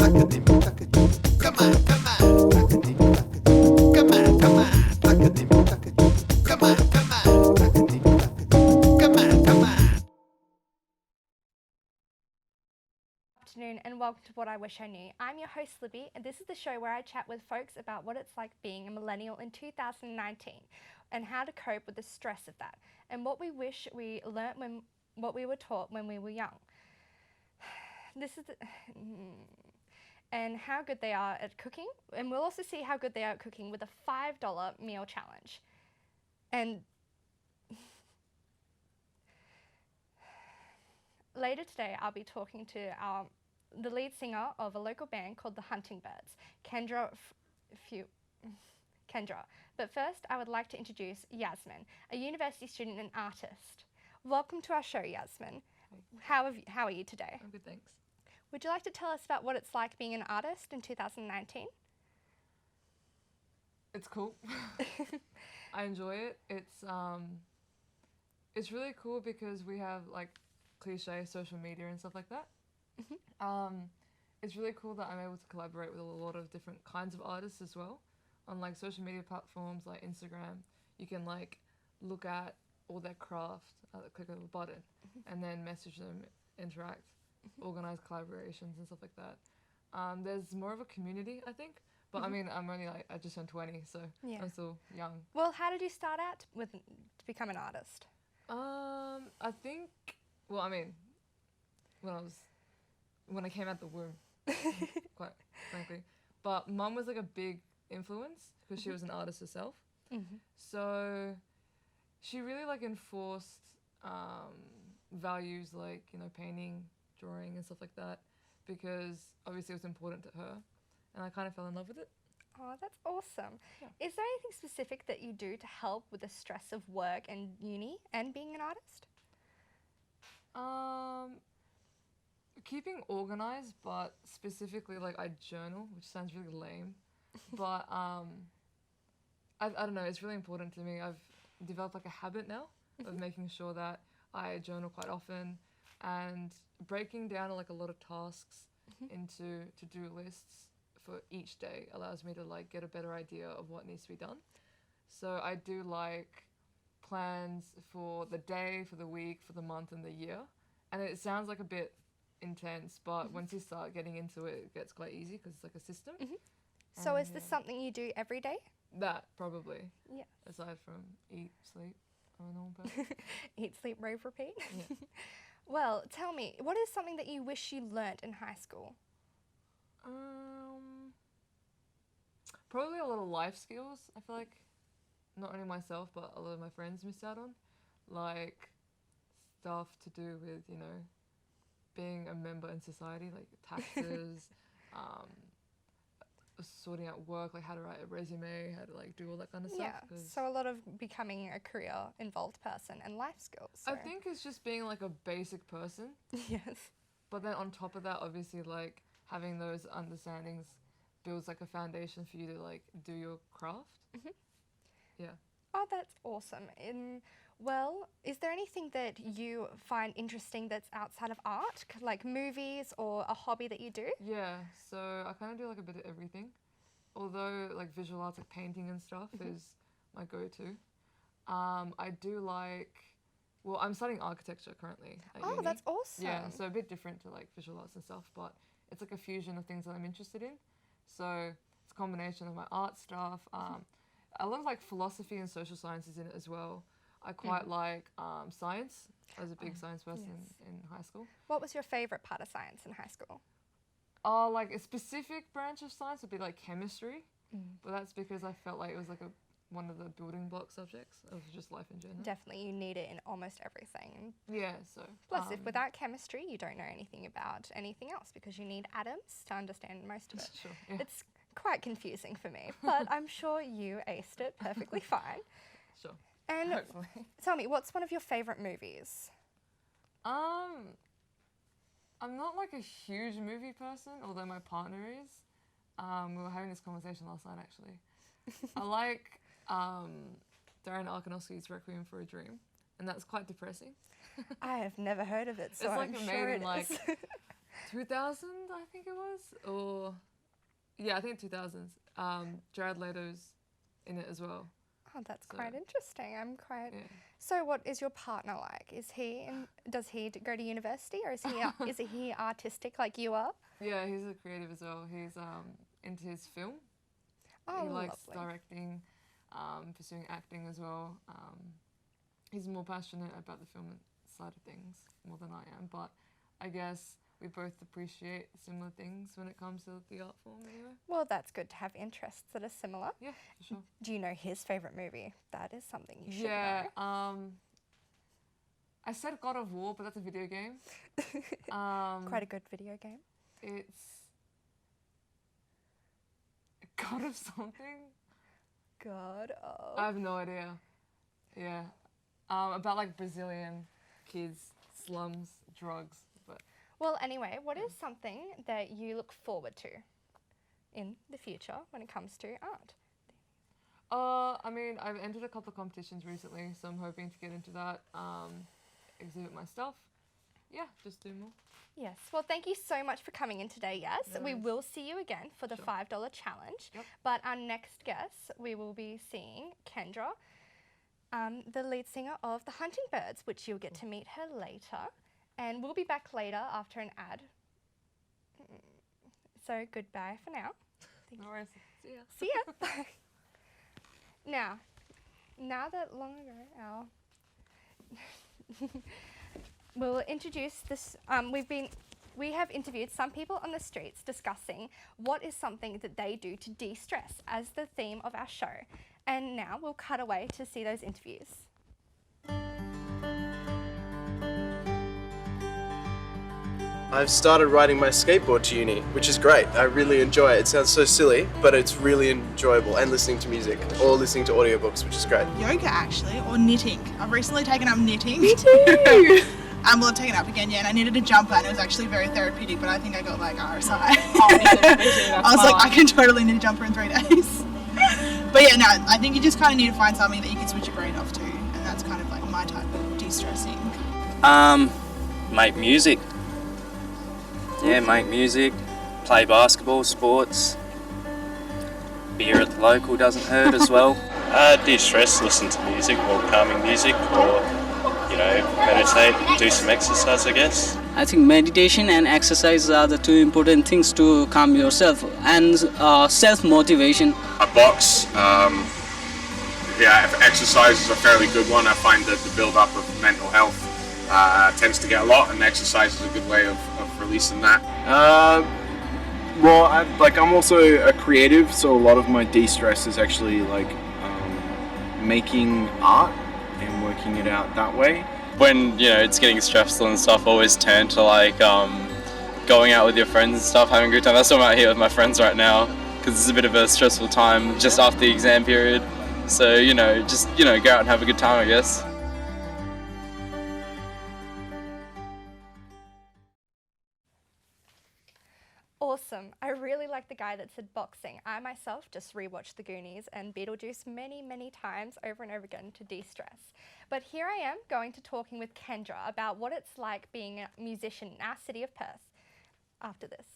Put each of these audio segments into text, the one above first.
Afternoon and welcome to What I Wish I Knew. I'm your host Libby, and this is the show where I chat with folks about what it's like being a millennial in 2019 and how to cope with the stress of that and what we wish we learnt when what we were taught when we were young. This is and how good they are at cooking, and we'll also see how good they are at cooking with a $5 meal challenge. And later today, I'll be talking to the lead singer of a local band called the Hunting Birds, Kendra. But first, I would like to introduce Yasmin, a university student and artist. Welcome to our show, Yasmin. How are you today? I'm good, thanks. Would you like to tell us about what it's like being an artist in 2019? It's cool. I enjoy it. It's really cool because we have like cliche social media and stuff like that. It's really cool that I'm able to collaborate with a lot of different kinds of artists as well. On like social media platforms like Instagram, you can like look at all their craft at the click of a button and then message them, interact, organize collaborations and stuff like that. There's more of a community, I think. But I mean, I'm only I just turned 20, so Yeah. I'm still young. Well, how did you start out to become an artist? I think, well, I mean, when I came out the womb, quite frankly. But mum was like a big influence because she was an artist herself. So she really like enforced values like, you know, painting, drawing and stuff like that because obviously it was important to her and I kind of fell in love with it. Oh, that's awesome. Yeah. Is there anything specific that you do to help with the stress of work and uni and being an artist? Keeping organized, but specifically like I journal, which sounds really lame, but I don't know, it's really important to me. I've developed like a habit now of making sure that I journal quite often and breaking down like a lot of tasks into to-do lists for each day allows me to like get a better idea of what needs to be done. So I do like plans for the day, for the week, for the month and the year. And it sounds like a bit intense, but once you start getting into it, it gets quite easy because it's like a system. So is this something you do every day? That probably. Yeah. Aside from eat, sleep, I'm a normal person. Eat, sleep, rave, repeat? Yeah. Well, tell me, what is something that you wish you learnt in high school? Probably a lot of life skills. I feel like not only myself, but a lot of my friends missed out on. Like stuff to do with, you know, being a member in society, like taxes, sorting out work, like how to write a resume, how to like do all that kind of stuff. Yeah, so a lot of becoming a career-involved person and life skills. So. I think it's just being like a basic person. Yes. But then on top of that, obviously, like having those understandings builds like a foundation for you to like do your craft. Yeah. Oh, that's awesome. Well, is there anything that you find interesting that's outside of art, like movies or a hobby that you do? Yeah, so I kind of do like a bit of everything. Although like visual arts, like painting and stuff is my go-to. I do like, well, I'm studying architecture currently at uni. That's awesome. Yeah, so a bit different to like visual arts and stuff, but it's like a fusion of things that I'm interested in. So it's a combination of my art stuff, a lot of like philosophy and social sciences in it as well. I quite like science. I was a big science person in high school. What was your favourite part of science in high school? Like a specific branch of science would be like chemistry, but that's because I felt like it was like one of the building block subjects of just life in general. Definitely, you need it in almost everything. Yeah, so. Plus, if without chemistry, you don't know anything about anything else because you need atoms to understand most of it. Sure, yeah. It's quite confusing for me, but I'm sure you aced it perfectly fine. Sure. And hopefully. Tell me, what's one of your favourite movies? I'm not like a huge movie person, although my partner is. We were having this conversation last night actually. I like Darren Aronofsky's Requiem for a Dream, and that's quite depressing. I have never heard of it, so it's like I'm made sure in it like is. 2000, I think it was, or yeah, I think 2000s. Jared Leto's in it as well. Oh, that's So, quite interesting. I'm quite. Yeah. So, what is your partner like? Is he does he go to university, or is he is he artistic like you are? Yeah, he's a creative as well. He's into his film. Oh, He likes lovely. directing, pursuing acting as well. He's more passionate about the film side of things more than I am, but I guess we both appreciate similar things when it comes to the art form anyway. Well, that's good to have interests that are similar. Yeah, for sure. Do you know his favorite movie? That is something you should Yeah, know. I said God of War, but that's a video game. Quite a good video game. It's God of something. God of. I have no idea. Yeah, about like Brazilian kids, slums, drugs, but Well, anyway, what is something that you look forward to in the future when it comes to art? I mean, I've entered a couple of competitions recently, so I'm hoping to get into that, exhibit my stuff. Yeah, just do more. Yes. Well, thank you so much for coming in today, Yes. No We worries. will see you again for the Sure. $5 challenge. Yep. But our next guest, we will be seeing Kendra, the lead singer of the Hunting Birds, which you'll get to meet her later. And we'll be back later after an ad. So goodbye for now. No worries. See ya. See ya. Bye. Now that long ago, we'll introduce this. We have interviewed some people on the streets discussing what is something that they do to de-stress as the theme of our show. And now we'll cut away to see those interviews. I've started riding my skateboard to uni, which is great. I really enjoy it. It sounds so silly, but it's really enjoyable. And listening to music or listening to audiobooks, which is great. Yoga actually, or knitting. I've recently taken up knitting. Me too. Well, I've taken it up again, yeah, and I knitted a jumper and it was actually very therapeutic, but I think I got like RSI. I was like, I can totally knit a jumper in 3 days. But yeah, no, I think you just kind of need to find something that you can switch your brain off to, and that's kind of like my type of de-stressing. Make music. Yeah, make music, play basketball, sports. Beer at the local doesn't hurt as well. De-stress, listen to music or calming music, or meditate, do some exercise, I guess. I think meditation and exercise are the two important things to calm yourself, and self-motivation. I box. Exercise is a fairly good one. I find that the build-up of mental health tends to get a lot, and exercise is a good way of releasing that. I'm also a creative, so a lot of my de-stress is actually making art and working it out that way. When it's getting stressful and stuff, always turn to going out with your friends and stuff, having a good time. That's what I'm out here with my friends right now, because it's a bit of a stressful time just after the exam period. So just go out and have a good time, I guess. Awesome. I really like the guy that said boxing. I myself just rewatched The Goonies and Beetlejuice many, many times over and over again to de-stress. But here I am going to talking with Kendra about what it's like being a musician in our city of Perth after this.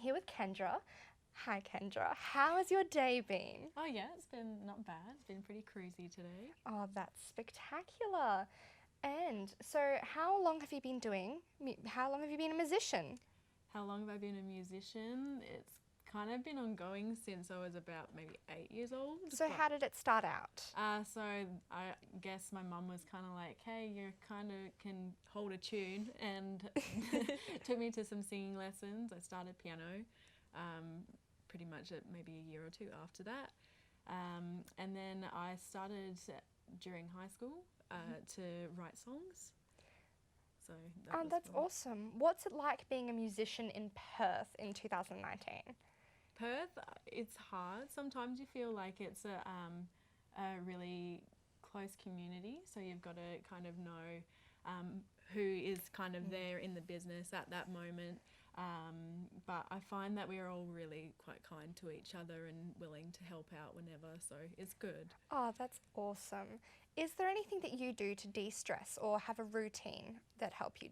here with Kendra. Hi Kendra, how has your day been? Oh yeah, it's been not bad. It's been pretty cruisy today. Oh, that's spectacular. And so how long have you been a musician? How long have I been a musician? It's kind of been ongoing since I was about maybe 8 years old. So how did it start out? So I guess my mum was kind of like, hey, you kind of can hold a tune, and took me to some singing lessons. I started piano pretty much at maybe a year or two after that. And then I started during high school to write songs. So that's awesome. What's it like being a musician in Perth in 2019? Perth, it's hard. Sometimes you feel like it's a really close community, so you've got to kind of know who is kind of there in the business at that moment. But I find that we're all really quite kind to each other and willing to help out whenever, so it's good. Oh, that's awesome. Is there anything that you do to de-stress or have a routine that help you?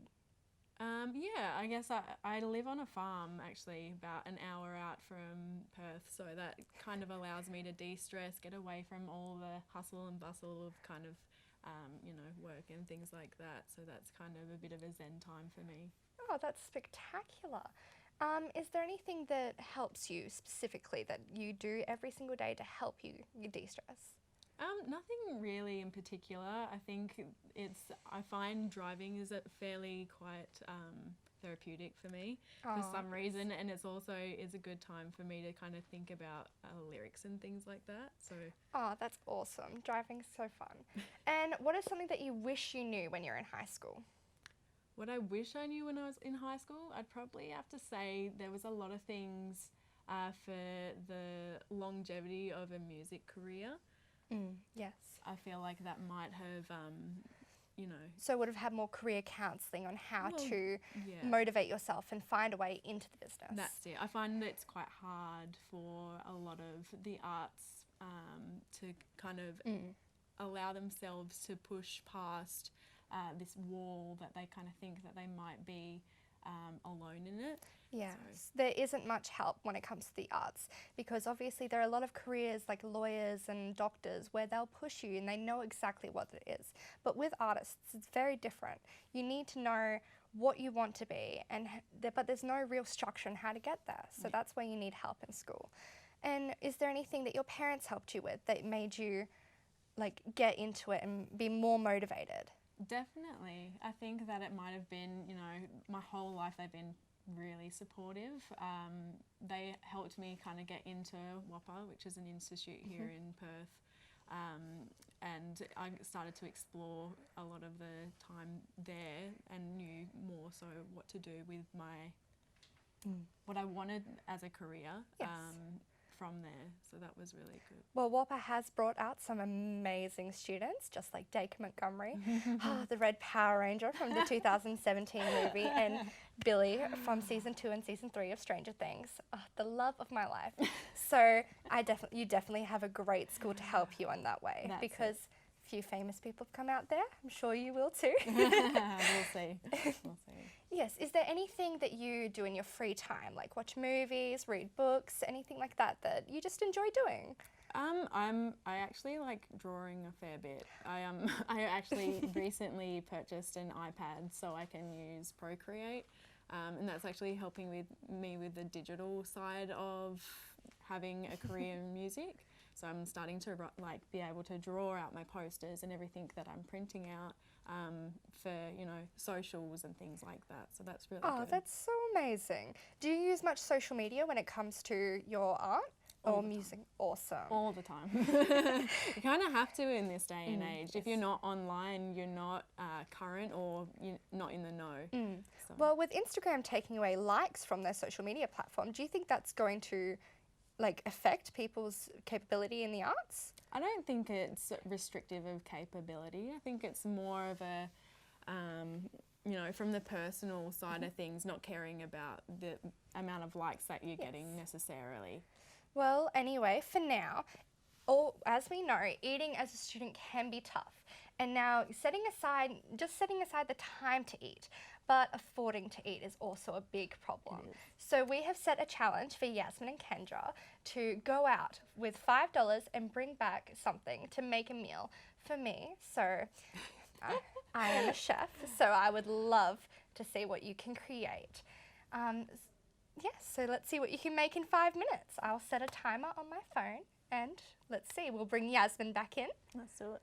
Yeah, I guess I live on a farm actually about an hour out from Perth, so that kind of allows me to de-stress, get away from all the hustle and bustle of kind of, work and things like that. So that's kind of a bit of a zen time for me. Oh, that's spectacular. Is there anything that helps you specifically that you do every single day to help you de-stress? Nothing really in particular. I think I find driving is fairly quite therapeutic for me for some reason, and it's a good time for me to kind of think about lyrics and things like that. So. Oh, that's awesome. Driving's so fun. And what is something that you wish you knew when you're in high school? What I wish I knew when I was in high school, I'd probably have to say there was a lot of things for the longevity of a music career. Yes. I feel like that might have, So would have had more career counselling on how to motivate yourself and find a way into the business. That's it. I find it's quite hard for a lot of the arts to kind of allow themselves to push past this wall that they kind of think that they might be alone in it. Yes, so. There isn't much help when it comes to the arts, because obviously there are a lot of careers like lawyers and doctors where they'll push you and they know exactly what it is. But with artists, it's very different. You need to know what you want to be, but there's no real structure on how to get there. So that's where you need help in school. And is there anything that your parents helped you with that made you get into it and be more motivated? Definitely. I think that it might have been, my whole life they've been really supportive. They helped me kind of get into WAPA, which is an institute here in Perth, and I started to explore a lot of the time there and knew more so what to do with what I wanted as a career. Yes. From there, so that was really good. Well, WAPA has brought out some amazing students, just like Dacre Montgomery, the Red Power Ranger from the 2017 movie, and Billy from season 2 and season 3 of Stranger Things, the love of my life. So you definitely have a great school to help you in that way. That's because a few famous people have come out there. I'm sure you will too. We'll see. We'll see. Yes. Is there anything that you do in your free time, like watch movies, read books, anything like that you just enjoy doing? I actually like drawing a fair bit. I actually recently purchased an iPad so I can use Procreate, and that's actually helping me with the digital side of having a career in music. So I'm starting to be able to draw out my posters and everything that I'm printing out for socials and things like that. So that's really good. Oh, that's so amazing. Do you use much social media when it comes to your art or music? Awesome. All the time. You kind of have to in this day and age. Yes. If you're not online, you're not current or you're not in the know. So. Well, with Instagram taking away likes from their social media platform, do you think that's going to affect people's capability in the arts? I don't think it's restrictive of capability. I think it's more of a, from the personal side of things, not caring about the amount of likes that you're getting necessarily. Well, anyway, for now, as we know, eating as a student can be tough. And now setting aside the time to eat, but affording to eat is also a big problem. So we have set a challenge for Yasmin and Kendra to go out with $5 and bring back something to make a meal for me. So I am a chef, so I would love to see what you can create. So let's see what you can make in 5 minutes. I'll set a timer on my phone and let's see, we'll bring Yasmin back in. Let's do it.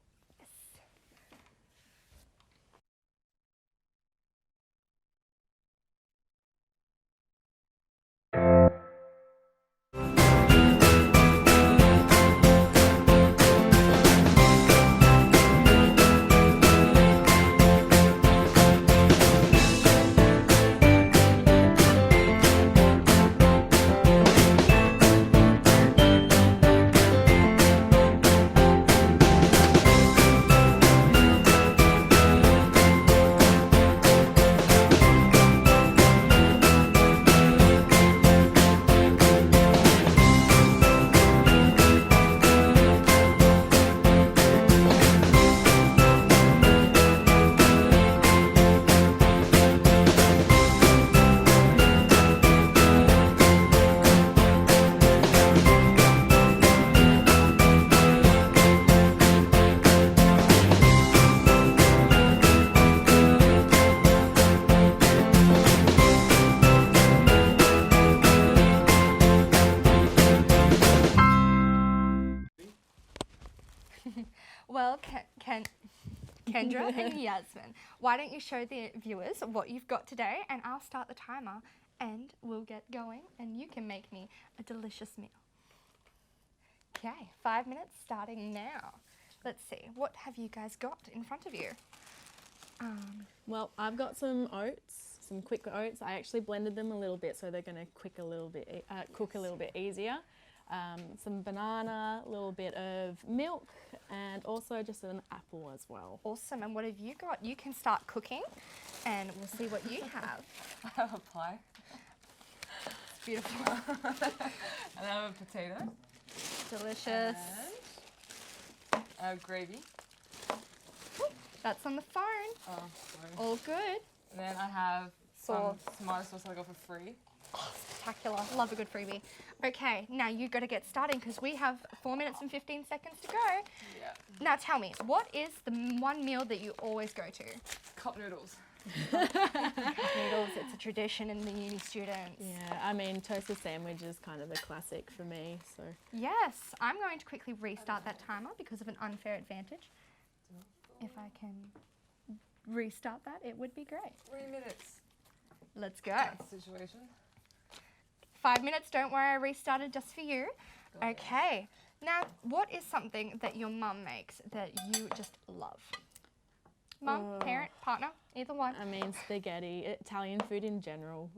Well, Kendra and Yasmin, why don't you show the viewers what you've got today, and I'll start the timer and we'll get going and you can make me a delicious meal. Okay, 5 minutes starting now. Let's see, what have you guys got in front of you? Well, I've got some oats, some quick oats. I actually blended them a little bit so they're going to cook a little bit easier. Some banana, a little bit of milk, and also just an apple as well. Awesome, and what have you got? You can start cooking and we'll see what you have. I have a pie. It's beautiful. And I have a potato. Delicious. And I have gravy. That's on the phone. Oh, sorry. All good. And then I have Sauce. some tomato sauce I got for free. Oh, spectacular. Love a good freebie. Okay, now you got to get started because we have 4 minutes and 15 seconds to go. Yeah. Now tell me, what is the one meal that you always go to? Cup noodles. Cup noodles, it's a tradition in the uni students. Yeah, I mean, toasted sandwich is kind of a classic for me, so. Yes, I'm going to quickly restart that timer because of an unfair advantage. If I can restart that, it would be great. 3 minutes. Let's go. That's the situation. 5 minutes, don't worry, I restarted just for you. Okay, now what is something that your mum makes that you just love? Mum, parent, partner, either one? I mean, spaghetti, Italian food in general,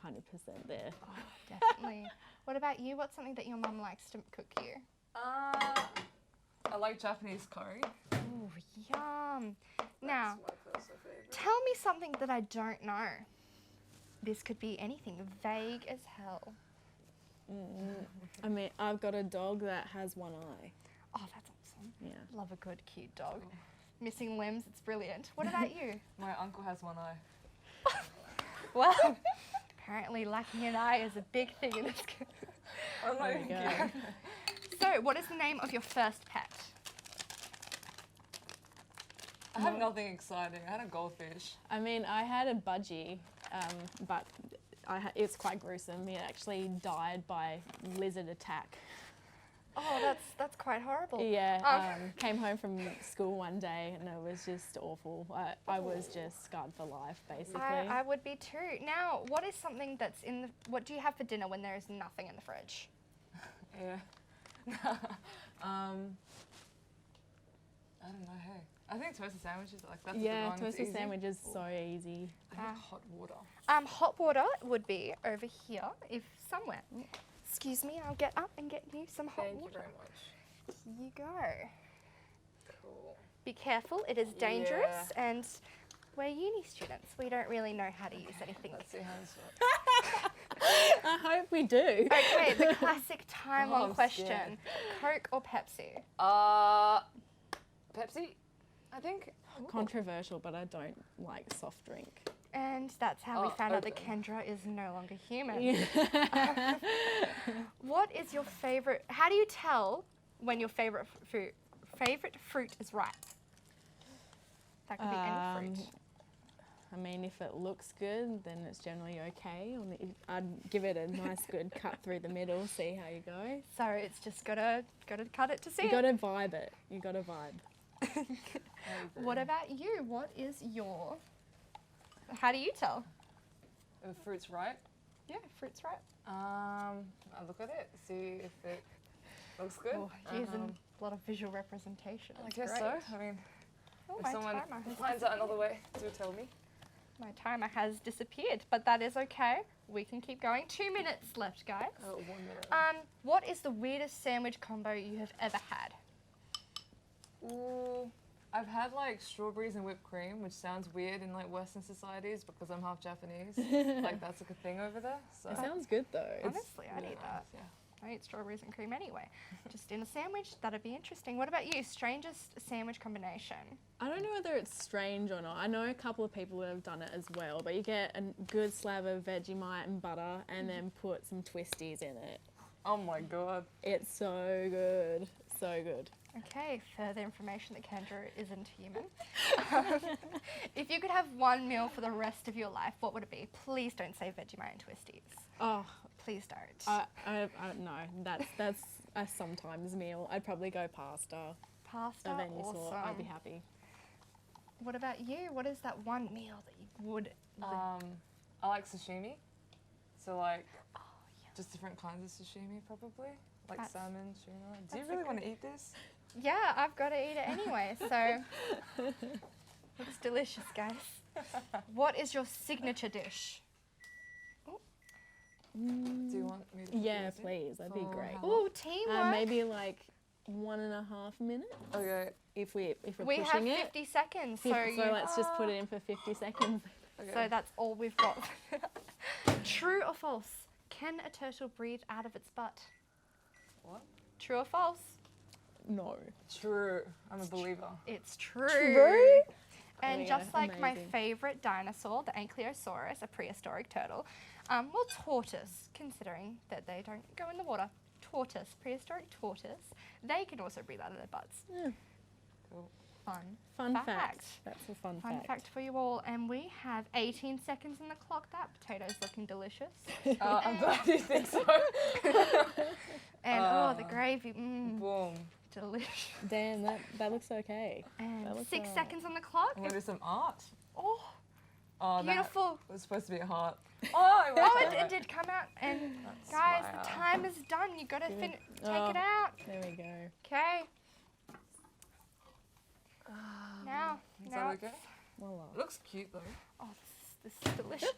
100% there. Oh, definitely. What about you? What's something that your mum likes to cook you? I like Japanese curry. Ooh, yum. Now, That's my personal favorite. tell me something that I don't know. This could be anything, vague as hell. I mean, I've got a dog that has one eye. Oh, that's awesome. Yeah. Love a good, cute dog. Missing limbs, it's brilliant. What about you? My uncle has one eye. Well, apparently lacking an eye is a big thing in this. I'm not even kidding. So, what is the name of your first pet? I have nothing exciting. I had a goldfish. I mean, I had a budgie, but it's quite gruesome. It actually died by lizard attack. Oh, that's quite horrible. Yeah, came home from school one day and it was just awful. I was just scarred for life, basically. I would be too. Now, what is something that's in the, what do you have for dinner when there is nothing in the fridge? Yeah. I don't know, hey. I think toasted sandwiches, like that's a good one. Toasted sandwich is so easy. I like hot water. Hot water would be over here, if somewhere. Excuse me, I'll get up and get you some hot Thank you water. very much. Here you go. Cool. Be careful, it is dangerous, and we're uni students. We don't really know how to use anything. Let's see how this works. I hope we do. Okay, the classic time-long I'm question: scared. Coke or Pepsi? Pepsi, I think. Controversial, but I don't like soft drink. And that's how we Oh, found out that open. Kendra is no longer human. What is your favorite? How do you tell when your favorite fruit is ripe? That could be any fruit. I mean, if it looks good, then it's generally okay. I'd give it a nice good cut through the middle, see how you go. So it's just gotta cut it to see You it. gotta vibe it. You gotta vibe. What about you? What is your? How do you tell? The fruit's ripe. Yeah, fruit's ripe. I look at it, see if it looks good. Oh, using a lot of visual representation. I That's guess great. so. I mean, Oh, if my someone timer has finds out another disappeared. way, do tell me. My timer has disappeared, but that is okay. We can keep going. 2 minutes left, guys. 1 minute. What is the weirdest sandwich combo you have ever had? Ooh, I've had like strawberries and whipped cream, which sounds weird in like Western societies because I'm half Japanese. Like that's like a thing over there. So It sounds good though. Honestly, I'd really eat that. nice, I eat strawberries and cream anyway. Just in a sandwich, that'd be interesting. What about you? Strangest sandwich combination? I don't know whether it's strange or not. I know a couple of people that have done it as well, but you get a good slab of Vegemite and butter and then put some twisties in it. Oh my god. It's so good. So good. Okay, further information that Kendra isn't human. If you could have one meal for the rest of your life, what would it be? Please don't say Vegemite and twisties. Oh, Please don't. no, that's a sometimes meal. I'd probably go pasta Pasta, of any awesome. sort. I'd be happy. What about you? What is that one meal that you would? I like sashimi. So like, just different kinds of sashimi probably. Like That's- salmon, tuna. Do you that's a really want good- to eat this? Yeah, I've got to eat it anyway. So looks delicious, guys. What is your signature dish? Do you want me to put Yeah, yours in? please. That'd be For great. how long? Ooh, teamwork. Maybe like 1.5 minutes Okay. if we're we have pushing it. 50 seconds, so, So you, let's just put it in for 50 seconds. Okay. so that's all we've got. True or false? Can a turtle breathe out of its butt? What? True or false? No. True. I'm a believer. It's true. True? And Oh, just yeah, like my amazing. favorite dinosaur, the Ankylosaurus, a prehistoric turtle, well, tortoise, considering that they don't go in the water. Tortoise, prehistoric tortoise, they can also breathe out of their butts. Yeah. Cool. Fun Fun fact. fact. That's a fun Fun fact for you all. And we have 18 seconds on the clock. That potato's looking delicious. I'm glad you think so. And the gravy, Boom. delicious. Damn, that looks okay. And That looks 6 alright. seconds on the clock. I'm gonna do some art. Oh, Oh, beautiful. that was supposed to be a heart. Oh, It did come out. And That's guys, my the art. time is done. You gotta Give take it- it oh. out. There we go. Okay. Now, Is now that it's- okay? Voila. It looks cute though. Oh, this is delicious.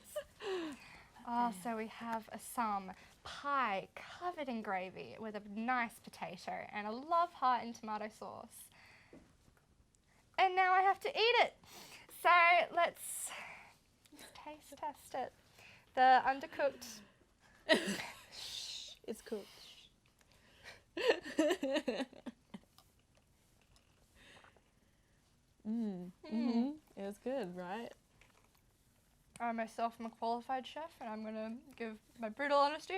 Oh, so we have some pie covered in gravy with a nice potato and a love heart in tomato sauce. And now I have to eat it. So let's taste test it. The undercooked. It's cooked. It was good, right? I myself am a qualified chef and I'm gonna give my brutal honesty.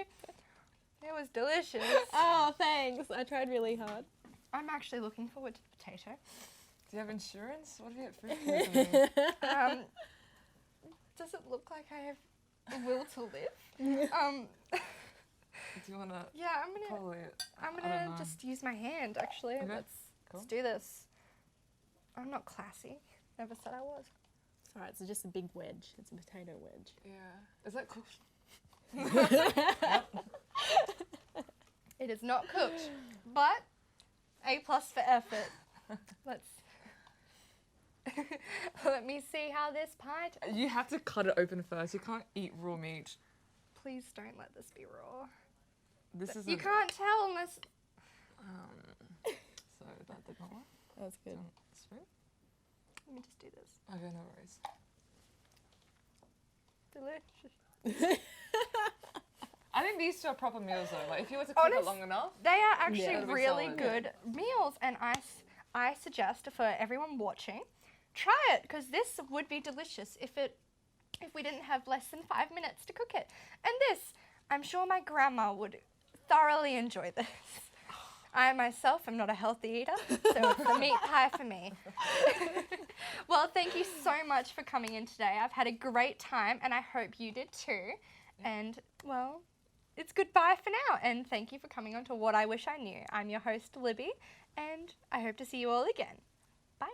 It was delicious. Oh, thanks. I tried really hard. I'm actually looking forward to the potato. Do you have insurance? What if you get food poisoning? Does it look like I have a will to live? Do you wanna Yeah, I'm gonna probably? I'm I don't gonna know. just use my hand actually. Okay, Let's cool. do this. I'm not classy. Never said I was. It's alright, it's just a big wedge. It's a potato wedge. Yeah. Is that cooked? It is not cooked, but A+ for effort. Let me see how this pie. You have to cut it open first. You can't eat raw meat. Please don't let this be raw. This is You can't tell unless. So that did not work. That's good. Do you want a spoon? Let me just do this. Okay, no worries. Delicious. think these two are proper meals though. Like if you were to cook it long enough, They are actually it'll be really solid. good meals, and I suggest for everyone watching, try it because this would be delicious if we didn't have less than 5 minutes to cook it. And this, I'm sure my grandma would thoroughly enjoy this. I myself am not a healthy eater, so it's the meat pie for me. Well, thank you so much for coming in today. I've had a great time, and I hope you did too. And, well, it's goodbye for now, and thank you for coming on to What I Wish I Knew. I'm your host, Libby, and I hope to see you all again. Bye.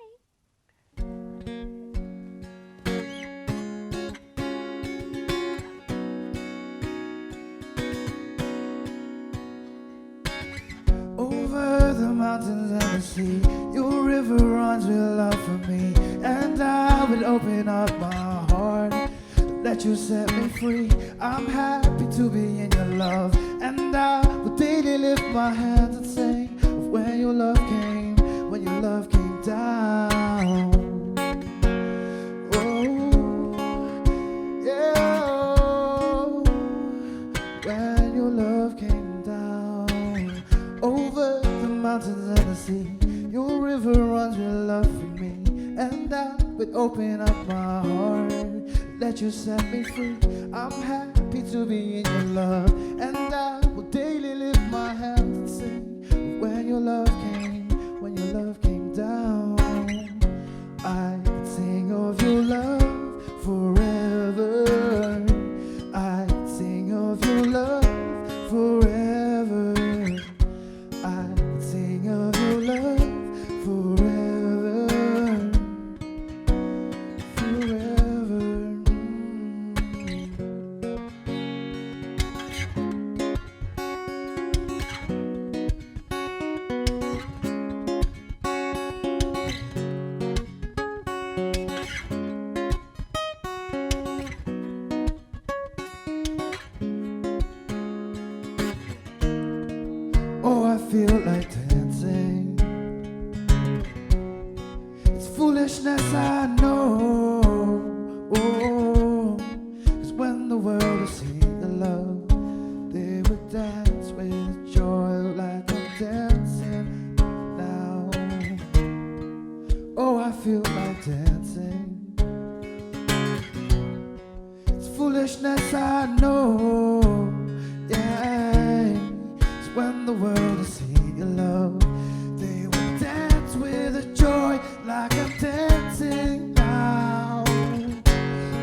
Over the mountains and the sea, your river runs with love for me, and I would open up my heart, let you set me free. I'm happy to be in your love, and I would daily lift my hands and sing of when your love came down. Oh, yeah, when your love came down. Over the mountains and the sea, your river runs with love for me, and I would open up my heart, let you set me free. I'm happy to be in your love, and I will daily lift my hands and sing when your love came down. I could sing of your love forever. I could sing of your love forever. I could sing of your love forever. Forever. Oh, I feel like dancing. It's foolishness, I know. Oh, 'cause when the world is seeing the love, they would dance with joy like I'm dancing now. Oh, I feel like dancing. It's foolishness, I know. Yeah, 'cause when the world is seeing your love, they will dance with a joy like I'm dancing now.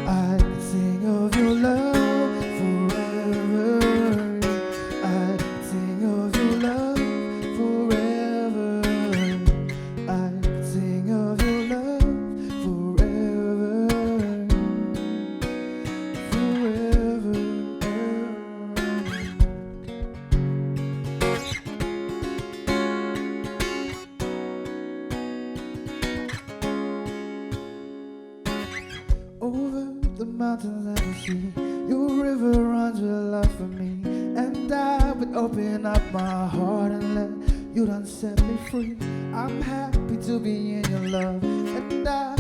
I can sing of your love forever. I can sing of your love forever. I can sing of your love forever. Forever. Over the mountains and the sea, your river runs with love for me, and I would open up my heart and let you done set me free. I'm happy to be in your love, and I